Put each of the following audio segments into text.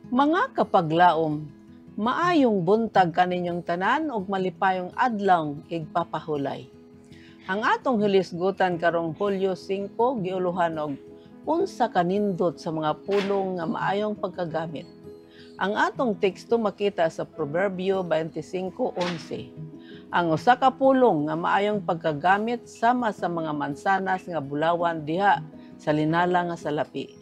Mga kapaglaom, maayong buntag kaninyong tanan og malipayong adlaw igpapahulay. Ang atong hilisgutan karong Hulyo 5 giuluhan og unsa kanindot sa mga pulong nga maayong pagkagamit. Ang atong teksto makita sa Proverbio 25:11. Ang usa ka pulong nga maayong pagkagamit sama sa mga mansanas nga bulawan diha sa linala nga salapi.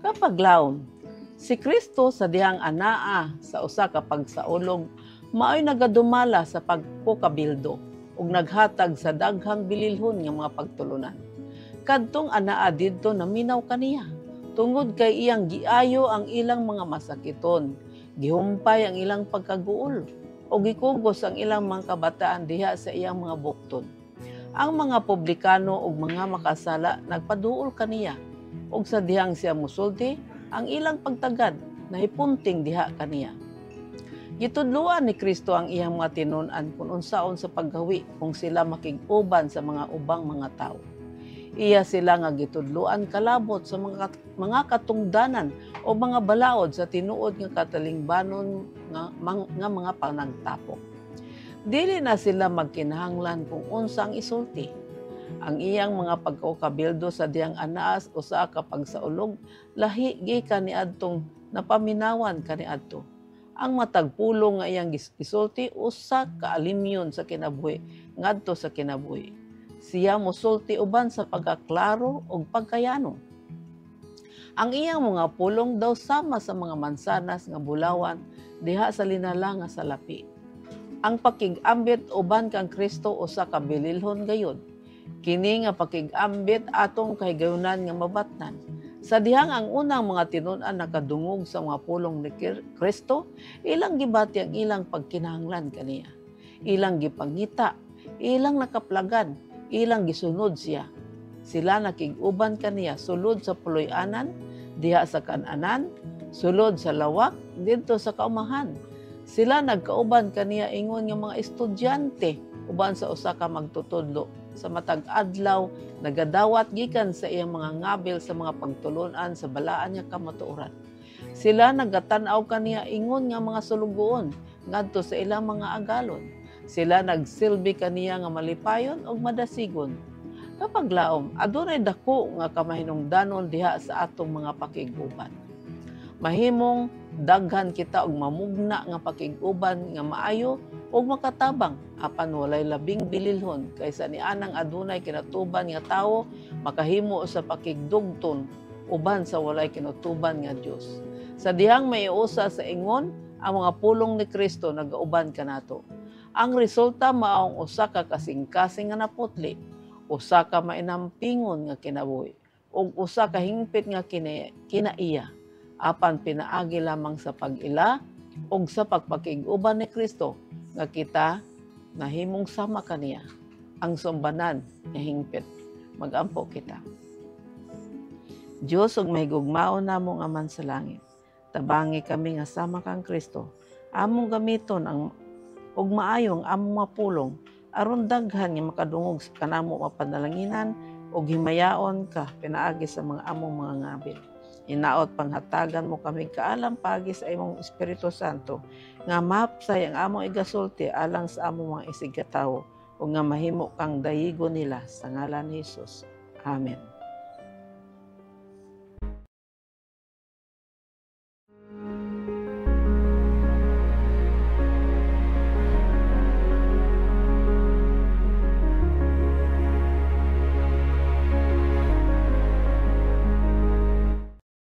Kapaglaom, si Kristo sa dihang anaa sa usa ka pagsaulog mao'y nagadumala sa pagkukabildo ug naghatag sa daghang bililhon nga mga pagtulunan. Kadtong anaa didto naminaw kaniya tungod kay iyang giayo ang ilang mga masakiton, gihumpay ang ilang pagkaguol o gikugos ang ilang mga kabataan diha sa iyang mga bukton. Ang mga publikano ug mga makasala nagpaduol kaniya ug sa dihang siya musulti ang ilang pagtagad na hipunting diha kaniya. Gitudluan ni Kristo ang iyang mga tinun-an kung unsaon sa paggawi kung sila makig-uban sa mga ubang mga tao. Iya sila nga gitudluan kalabot sa mga katungdanan o mga balaod sa tinuod nga katalingbanon nga mga panagtapok. Dili na sila magkinahanglan kung unsa ang isulti. Ang iyang mga pagkaukabildo sa diyang anaas usa ka pagsaulog lahi gikan niadtong napaminawan kaniadto. Ang matag pulong nga iyang gisulti usa ka alimyon sa kinabuhi ngadto sa kinabuhi. Siya mosulti uban sa pagkaklaro ug pagkayano. Ang iyang mga pulong daw sama sa mga mansanas nga bulawan diha sa linala nga salapi. Ang pakig-ambit uban kang Kristo usa ka bililhon gayud. Kini nga pakig-ambit atong kahigayunan nga mabatnan. Sa dihang ang unang mga tinun-an nakadungog sa mga pulong ni Kristo, ilang gibati ang ilang pagkinahanglan kaniya. Ilang gipangita, ilang nakaplagan, ilang gisunod siya. Sila nakig-uban kaniya sulod sa puloy-anan, diha sa kananan, sulod sa lawak, didto sa kaumahan. Sila nagkauban kaniya ingon nga mga estudyante uban sa usa ka magtutudlo. Sa matag adlaw, nagadawat gikan sa iyang mga ngabil sa mga pagtulunan sa balaan niya kamatuoran. Sila nagatan-aw kaniya ingon nga mga sulugoon ngadto sa ilang mga agalon. Sila nagsilbi kaniya nga malipayon ug madasigon. Kapag laom, adunay dako nga kamahinungdanon diha sa atong mga pakiguban. Mahimong daghan kita og mamugna nga pakiguban nga maayo ug makatabang apan walay labing bililhon kaysa ni anang adunay kinatuban nga tawo makahimo sa pakigdugton uban sa walay kinutuban nga Dios. Sa dihang maiusa sa ingon, ang mga pulong ni Kristo nagauban kanato. Ang resulta maong usa ka kasing-kasing nga naputli, usa ka mainampingon nga kinabuhi, ug usa ka hingpit nga kinaiya. Apan pinaagi lamang sa pag-ila ug sa pagpakig-uban ni Kristo nga kita nahimong sama kaniya. Ang sumbanan nga hingpit. Magampo kita. Dios ug mahigugmaon namo nga man sa langit. Tabangi kami nga sama kang Kristo. Among gamiton ang ug maayong among mapulong aron daghan nga makadungog sa kanamo mapanalanginan ug himayaon ka pinaagi sa mga among mga ngabil. Hinaot panghatagan mo kami kaalam pagi sa imong Espiritu Santo nga mapsay ang among igasulti alang sa among mga isigatawo ug nga mahimo kang dayigon nila sa ngalan ni Hesus. Amen.